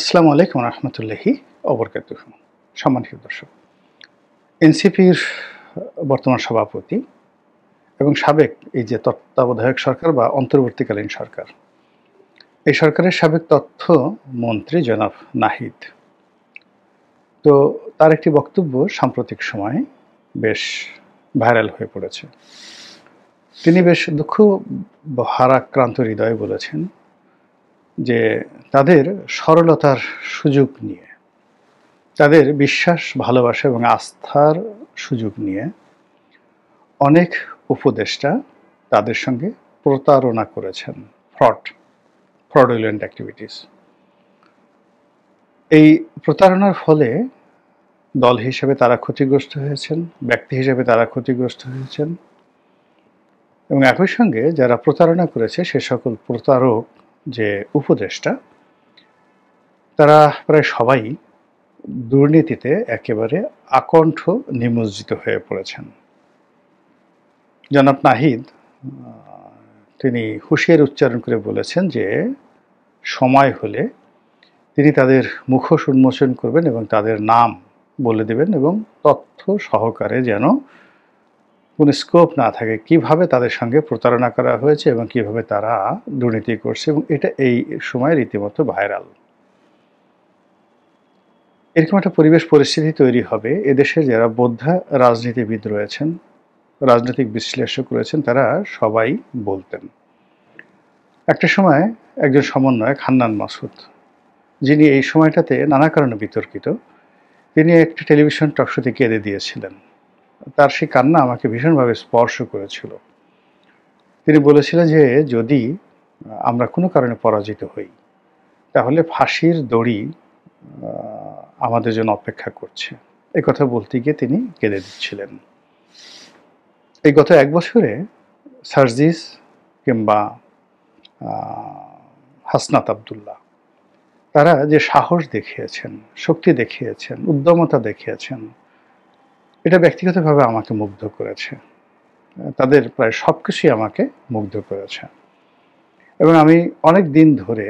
আসসালামু আলাইকুম রহমতুল্লাহি অবরকাতুহু। সম্মানিত দর্শক, এনসিপির বর্তমান সভাপতি এবং সাবেক এই যে তত্ত্বাবধায়ক সরকার বা অন্তর্বর্তীকালীন সরকার, এই সরকারের সাবেক তথ্য মন্ত্রী জনাব নাহিদ, তো তার একটি বক্তব্য সাম্প্রতিক সময়ে বেশ ভাইরাল হয়ে পড়েছে। তিনি বেশ দুঃখ ভারাক্রান্ত হৃদয়ে বলেছেন যে তাদের সরলতার সুযোগ নিয়ে, তাদের বিশ্বাস, ভালোবাসা এবং আস্থার সুযোগ নিয়ে অনেক উপদেষ্টা তাদের সঙ্গে প্রতারণা করেছেন। Fraudulent activities. এই প্রতারণার ফলে দল হিসেবে তারা ক্ষতিগ্রস্ত হয়েছেন, ব্যক্তি হিসেবে তারা ক্ষতিগ্রস্ত হয়েছেন এবং একই সঙ্গে যারা প্রতারণা করেছে সে সকল প্রতারক যে উপদেষ্টা, তারা প্রায় সবাই দুর্নীতিতে একেবারে আকণ্ঠ নিমজ্জিত হয়ে পড়েছেন। জনাব নাহিদ তিনি হুঁশিয়ারি উচ্চারণ করে বলেছেন যে সময় হলে তিনি তাদের মুখোশ উন্মোচন করবেন এবং তাদের নাম বলে দেবেন এবং তথ্য সহকারে যেন কোনো স্কোপ না থাকে কিভাবে তাদের সঙ্গে প্রতারণা করা হয়েছে এবং কিভাবে তারা দুর্নীতি করছে, এবং এটা এই সময় রীতিমতো ভাইরাল। এরকম একটা পরিবেশ পরিস্থিতি তৈরি হবে, এদেশের যারা বোদ্ধা রাজনীতিবিদ রয়েছেন, রাজনৈতিক বিশ্লেষক রয়েছেন, তারা সবাই বলতেন। একটা সময় একজন সমন্বয়ক হান্নান মাসুদ, যিনি এই সময়টাতে নানা কারণে বিতর্কিত, তিনি একটি টেলিভিশন টকশোতে কেঁদে দিয়েছিলেন। তার সেই কান্না আমাকে ভীষণভাবে স্পর্শ করেছিল। তিনি বলেছিলেন যে যদি আমরা কোনো কারণে পরাজিত হই তাহলে ফাঁসির দড়ি আমাদের জন্য অপেক্ষা করছে। এই কথা বলতে গিয়ে তিনি কেঁদে দিচ্ছিলেন। এই গত এক বছরে সার্জিস কিংবা হাসনাত আবদুল্লাহ, তারা যে সাহস দেখিয়েছেন, শক্তি দেখিয়েছেন, উদ্যমতা দেখিয়েছেন, এটা ব্যক্তিগতভাবে আমাকে মুগ্ধ করেছে। তাদের প্রায় সব কিছুই আমাকে মুগ্ধ করেছে এবং আমি অনেক দিন ধরে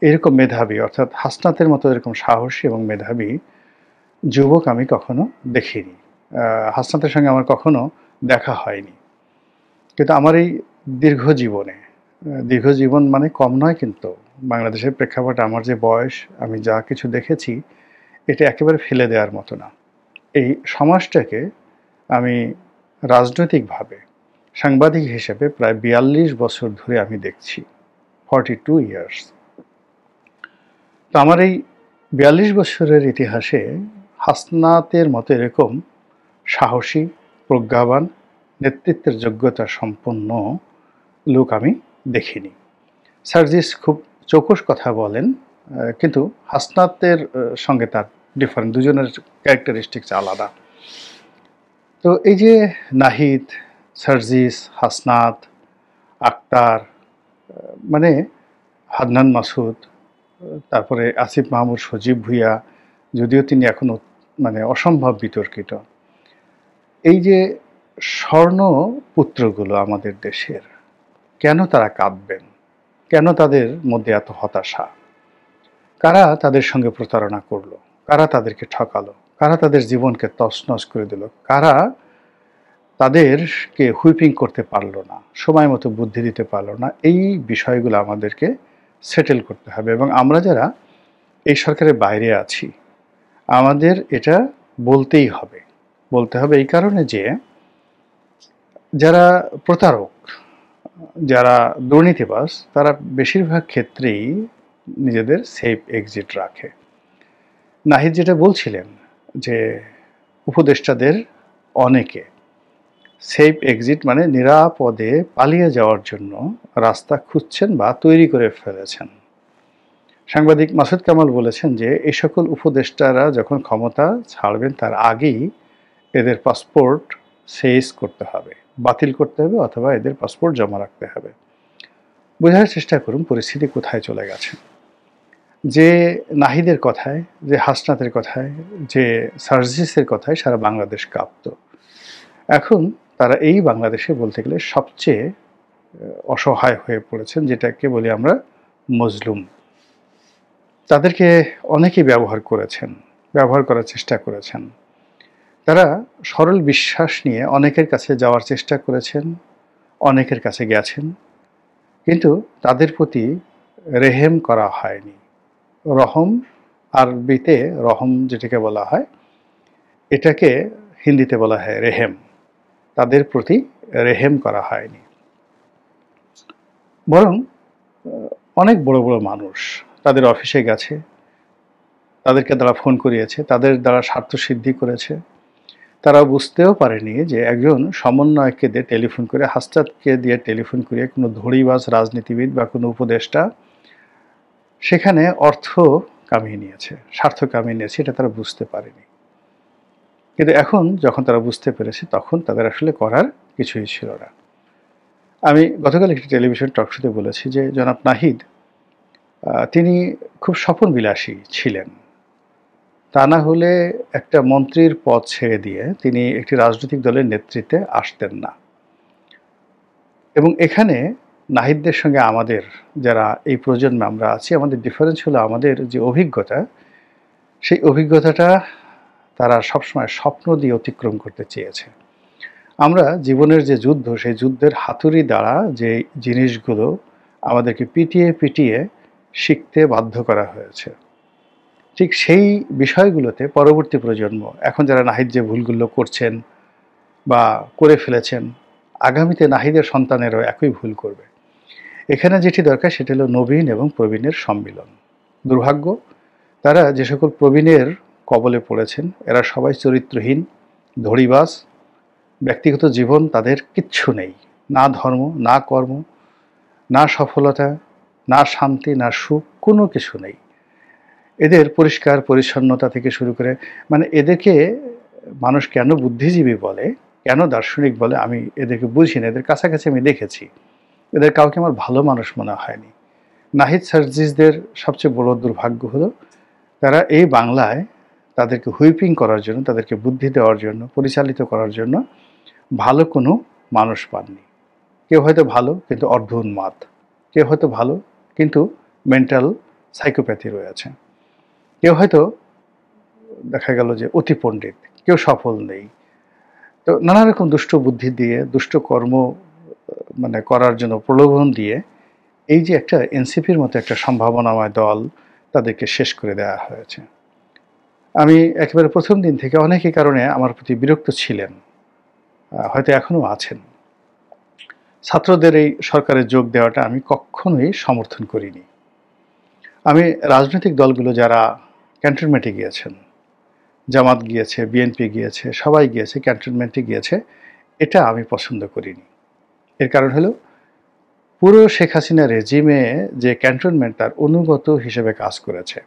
এরকম মেধাবী, অর্থাৎ হাসনাতের মতো এরকম সাহসী এবং মেধাবী যুবক আমি কখনো দেখিনি। হাসনাতের সঙ্গে আমার কখনো দেখা হয়নি, কিন্তু আমার এই দীর্ঘ জীবন মানে কম নয়, কিন্তু বাংলাদেশের প্রেক্ষাপটে আমার যে বয়স, আমি যা কিছু দেখেছি, এটা একেবারে ফেলে দেওয়ার মতো না। এই সমাজটাকে আমি রাজনৈতিকভাবে সাংবাদিক হিসেবে প্রায় ৪২ বছর ধরে আমি দেখছি, 42 ইয়ার্স। তো আমার এই ৪২ বছরের ইতিহাসে হাসনাতের মতো এরকম সাহসী, প্রজ্ঞাবান, নেতৃত্বের যোগ্যতা সম্পন্ন লোক আমি দেখিনি। সার্জিস খুব চৌকস কথা বলেন, কিন্তু হাসনাতের সঙ্গে তার ডিফারেন্ট, দুজনের ক্যারেক্টারিস্টিক্স আলাদা। তো এই যে নাহিদ, সার্জিস, হাসনাত, আক্তার, মানে হান্নান মাসুদ, তারপরে আসিফ মাহমুদ সজীব ভুঁইয়া, যদিও তিনি এখনও মানে অসম্ভব বিতর্কিত, এই যে স্বর্ণপুত্রগুলো আমাদের দেশের, কেন তারা কাঁদবেন? কেন তাদের মধ্যে এত হতাশা? কারা তাদের সঙ্গে প্রতারণা করলো? কারা তাদেরকে ঠকালো? কারা তাদের জীবনকে তছনছ করে দিল? কারা তাদেরকে হুইপিং করতে পারলো না, সময় মতো বুদ্ধি দিতে পারলো না? এই বিষয়গুলো আমাদেরকে সেটেল করতে হবে এবং আমরা যারা এই সরকারের বাইরে আছি, আমাদের এটা বলতেই হবে। বলতে হবে এই কারণে যে যারা প্রতারক, যারা দুর্নীতিবাজ, তারা বেশিরভাগ ক্ষেত্রেই নিজেদের সেফ এক্সিট রাখে। নাহিদ যেটা বলছিলেন যে উপদেষ্টাদের অনেকে সেফ এক্সিট মানে নিরাপদে পালিয়ে যাওয়ার জন্য রাস্তা খুঁজছেন বা তৈরি করে ফেলেছেন। সাংবাদিক মাসুদ কামাল বলেছেন যে এই সকল উপদেষ্টারা যখন ক্ষমতা ছাড়বেন তার আগেই এদের পাসপোর্ট সেইজ করতে হবে, বাতিল করতে হবে, অথবা এদের পাসপোর্ট জমা রাখতে হবে। বোঝার চেষ্টা করুন পরিস্থিতি কোথায় চলে গেছে। যে নাহিদের কথায়, যে হাসনাতের কথায়, যে সার্জিসের কথায় সারা বাংলাদেশ কাঁপত, এখন তারা এই বাংলাদেশে বলতে গেলে সবচেয়ে অসহায় হয়ে পড়েছেন, যেটাকে বলি আমরা মজলুম। তাদেরকে অনেকেই ব্যবহার করেছেন, ব্যবহার করার চেষ্টা করেছেন। তারা সরল বিশ্বাস নিয়ে অনেকের কাছে যাওয়ার চেষ্টা করেছেন, অনেকের কাছে গেছেন, কিন্তু তাদের প্রতি রেহেম করা হয়নি। রহম, আরবিতে রহম যেটাকে বলা হয়, এটাকে হিন্দিতে বলা হয় রেহেম। তাদের প্রতি রেহেম করা হয়নি। বরং অনেক বড় বড় মানুষ তাদের অফিসে গেছে, তাদেরকে দ্বারা ফোন করিয়েছে, তাদের দ্বারা স্বার্থসিদ্ধি করেছে। তারা বুঝতেও পারেনি যে একজন সমন্বয়ককে দিয়ে টেলিফোন করে, হাসনাতকে দিয়ে টেলিফোন করিয়ে কোনো ধড়িবাজ রাজনীতিবিদ বা কোনো উপদেষ্টা সেখানে অর্থ কামিয়ে নিয়েছে, স্বার্থ কামিয়ে নিয়েছে, এটা তারা বুঝতে পারেনি। কিন্তু এখন যখন তারা বুঝতে পেরেছে, তখন তাদের আসলে করার কিছুই ছিল না। আমি গতকাল একটি টেলিভিশন টকশোতে বলেছি যে জনাব নাহিদ তিনি খুব স্বপ্নবিলাসী ছিলেন। তা না হলে একটা মন্ত্রীর পদ ছেড়ে দিয়ে তিনি একটি রাজনৈতিক দলের নেতৃত্বে আসতেন না। এবং এখানে নাহিদদের সঙ্গে আমাদের যারা এই প্রজন্মে আমরা আছি, আমাদের ডিফারেন্স হলো আমাদের যে অভিজ্ঞতা, সেই অভিজ্ঞতাটা তারা সবসময় স্বপ্ন দিয়ে অতিক্রম করতে চেয়েছে। আমরা জীবনের যে যুদ্ধ, সেই যুদ্ধের হাতুড়ি দ্বারা যে জিনিসগুলো আমাদেরকে পিটিয়ে পিটিয়ে শিখতে বাধ্য করা হয়েছে, ঠিক সেই বিষয়গুলোতে পরবর্তী প্রজন্ম, এখন যারা নাহিদ যে ভুলগুলো করছেন বা করে ফেলেছেন, আগামীতে নাহিদের সন্তানেরও একই ভুল করবে। এখানে যেটি দরকার সেটা হলো নবীন এবং প্রবীণের সম্মিলন। দুর্ভাগ্য, তারা যে সকল প্রবীণের কবলে পড়েছেন এরা সবাই চরিত্রহীন, ধড়িবাজ, ব্যক্তিগত জীবন তাদের কিচ্ছু নেই, না ধর্ম, না কর্ম, না সফলতা, না শান্তি, না সুখ, কোনো কিছু নেই। এদের পরিষ্কার পরিচ্ছন্নতা থেকে শুরু করে, মানে এদেরকে মানুষ কেন বুদ্ধিজীবী বলে, কেন দার্শনিক বলে আমি এদেরকে বুঝি না। এদের কাছাকাছি আমি দেখেছি, এদের কাউকে আমার ভালো মানুষ মনে হয়নি। নাহিদ সার্জিসদের সবচেয়ে বড় দুর্ভাগ্য হলো তারা এই বাংলায় তাদেরকে হুইপিং করার জন্য, তাদেরকে বুদ্ধি দেওয়ার জন্য, পরিচালিত করার জন্য ভালো কোনো মানুষ পাননি। কেউ হয়তো ভালো কিন্তু অর্ধ উন্মাদ, কেউ হয়তো ভালো কিন্তু মেন্টাল সাইকোপ্যাথি রয়েছে, কেউ হয়তো দেখা গেল যে অতি পণ্ডিত, কেউ সফল নেই। তো নানা রকম দুষ্ট বুদ্ধি দিয়ে, দুষ্ট কর্ম মানে করার জন্য প্রলোভন দিয়ে এই যে একটা এনসিপির মতো একটা সম্ভাবনাময় দল, তাদেরকে শেষ করে দেওয়া হয়েছে। আমি একেবারে প্রথম দিন থেকে অনেকেই কারণে আমার প্রতি বিরক্ত ছিলেন, হয়তো এখনও আছেন। ছাত্রদের এই সরকারে যোগ দেওয়াটা আমি কখনোই সমর্থন করিনি। আমি রাজনৈতিক দলগুলো যারা ক্যান্টনমেন্টে গিয়েছেন, জামাত গিয়েছে, বিএনপি গিয়েছে, সবাই গিয়েছে, ক্যান্টনমেন্টে গিয়েছে, এটা আমি পছন্দ করিনি। এর কারণ হলো পুরো শেখ হাসিনা রেজিমে যে ক্যান্টনমেন্ট তার অনুগত হিসেবে কাজ করেছে,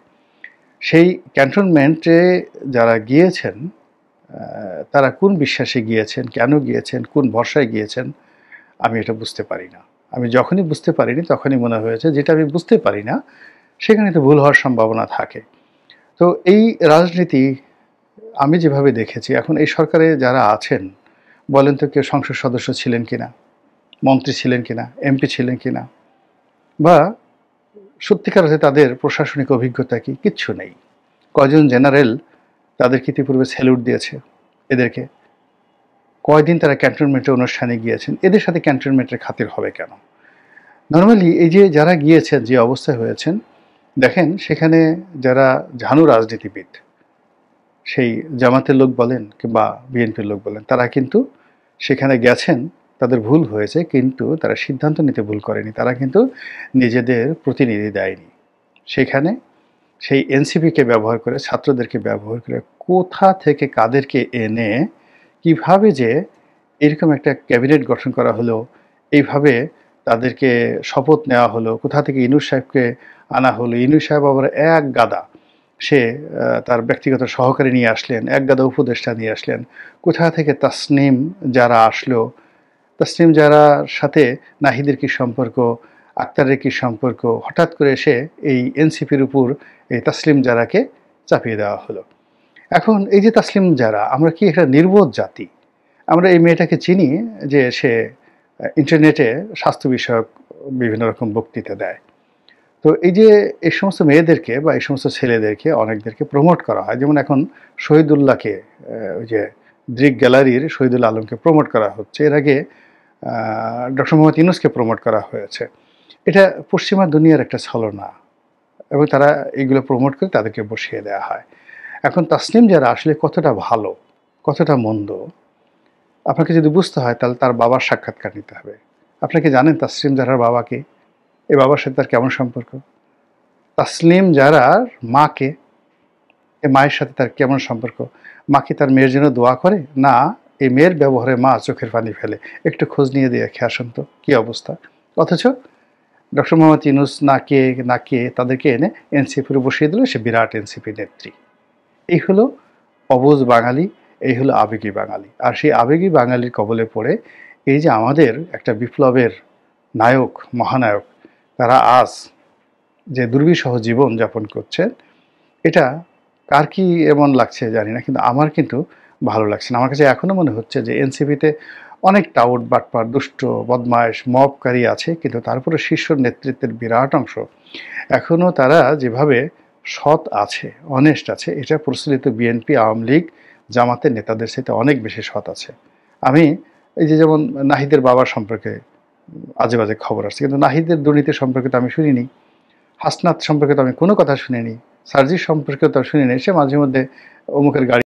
সেই ক্যান্টনমেন্টে যারা গিয়েছেন তারা কোন বিশ্বাসে গিয়েছেন, কেন গিয়েছেন, কোন ভরসায় গিয়েছেন, আমি এটা বুঝতে পারি না। আমি যখনই বুঝতে পারিনি তখনই মনে হয়েছে যেটা আমি বুঝতে পারি না সেখানে তো ভুল হওয়ার সম্ভাবনা থাকে। তো এই রাজনীতি আমি যেভাবে দেখেছি, এখন এই সরকারে যারা আছেন বলেন তো কেউ সংসদ সদস্য ছিলেন কিনা, মন্ত্রী ছিলেন কিনা, এমপি ছিলেন কিনা, বা সত্যিকার অর্থে তাদের প্রশাসনিক অভিজ্ঞতা কি, কিচ্ছু নেই। কয়জন জেনারেল তাদেরকে ইতিপূর্বে স্যালুট দিয়েছে এদেরকে, কয়দিন তারা ক্যান্টনমেন্টের অনুষ্ঠানে গিয়েছেন, এদের সাথে ক্যান্টনমেন্টের খাতির হবে কেন? নর্মালি এই যে যারা গিয়েছেন, যে অবস্থায় হয়েছেন, দেখেন সেখানে যারা ঝানু রাজনীতিবিদ, সেই জামাতের লোক বলেন কিংবা বিএনপির লোক বলেন, তারা কিন্তু সেখানে গেছেন, তাদের ভুল হয়েছে, কিন্তু তারা সিদ্ধান্ত নিতে ভুল করেনি, তারা কিন্তু নিজেদের প্রতিনিধি দেয়নি। সেখানে সেই এনসিপিকে ব্যবহার করে, ছাত্রদেরকে ব্যবহার করে, কোথা থেকে কাদেরকে এনে কিভাবে যে এরকম একটা ক্যাবিনেট গঠন করা হলো, এইভাবে তাদেরকে শপথ নেওয়া হলো, কোথা থেকে ইউনূস সাহেবকে আনা হলো, ইউনূস সাহেব আবার এক গাদা, সে তার ব্যক্তিগত সহকারী নিয়ে আসলেন, এক গাদা উপদেষ্টা নিয়ে আসলেন, কোথা থেকে তাসনিম যারা আসলো, তাসনিম যারার সাথে নাহিদের কী সম্পর্ক, আক্তারের কী সম্পর্ক, হঠাৎ করে এসে এই এনসিপির উপর এই তাসলিম জারাকে চাপিয়ে দেওয়া হলো। এখন এই যে তাসলিম জারা, আমরা কি একটা নির্বোধ জাতি? আমরা এই মেয়েটাকে চিনি যে সে ইন্টারনেটে স্বাস্থ্য বিষয়ক বিভিন্ন রকম বক্তৃতা দেয়। তো তো এই যে এই সমস্ত মেয়েদেরকে বা এই সমস্ত ছেলেদেরকে অনেকদেরকে প্রমোট করা হয়, যেমন এখন শহীদুল্লাহকে ওই যে দৃক গ্যালারির শহীদুল আলমকে প্রমোট করা হচ্ছে, এর আগে ডক্টর মোহাম্মদ ইউনূসকে প্রমোট করা হয়েছে। এটা পশ্চিমা দুনিয়ার একটা ছলনা, এবং তারা এইগুলো প্রমোট করে তাদেরকে বসিয়ে দেওয়া হয়। এখন তাসনিম যারা আসলে কতটা ভালো কতটা মন্দ আপনাকে যদি বুঝতে হয়, তাহলে তার বাবার সাক্ষাৎকার নিতে হবে। আপনাকে জানেন তাসনিম জারার বাবাকে? এই বাবার সাথে তার কেমন সম্পর্ক? তাসনিম জারার মাকে, এই মায়ের সাথে তার কেমন সম্পর্ক? মা কি তার মেয়ের জন্য দোয়া করে? না, এই মেয়ের ব্যবহারে মা চোখের পানি ফেলে। একটু খোঁজ নিয়ে দিয়ে খেয়ে আসুন তো কী অবস্থা। অথচ ডক্টর মোহাম্মদ ইউনূস না কে তাদেরকে এনে এনসিপির বসিয়ে দিল, সে বিরাট এনসিপি নেত্রী। এই হলো অবুঝ বাঙালি, এই হলো আবেগী বাঙালি। আর সেই আবেগী বাঙালির কবলে পড়ে এই যে আমাদের একটা বিপ্লবের নায়ক, মহানায়ক, তারা আজ যে দুর্বিষহ জীবন যাপন করছেন, এটা কার কি এমন লাগছে জানি না, কিন্তু আমার কিন্তু ভালো লাগছে না। আমার কাছে এখনও মনে হচ্ছে যে এনসিপিতে অনেক টাউট, বাটপার, দুষ্ট, বদমায়েশ, মবকারী আছে, কিন্তু তারপরে শীর্ষ নেতৃত্বের বিরাট অংশ এখনও তারা যেভাবে সৎ আছে, অনেস্ট আছে, এটা প্রচলিত বিএনপি, আওয়ামী লীগ, জামাতের নেতাদের সাথে অনেক বেশি সৎ আছে। আমি এই যে যেমন নাহিদের বাবার সম্পর্কে আজে বাজে খবর আসছে, কিন্তু নাহিদের দুর্নীতি সম্পর্কে তো আমি শুনিনি। হাসনাত সম্পর্কে তো আমি কোনো কথা শুনিনি। সার্জির সম্পর্কে তো শুনিনি। সে মাঝে মধ্যে অমুকের গাড়ি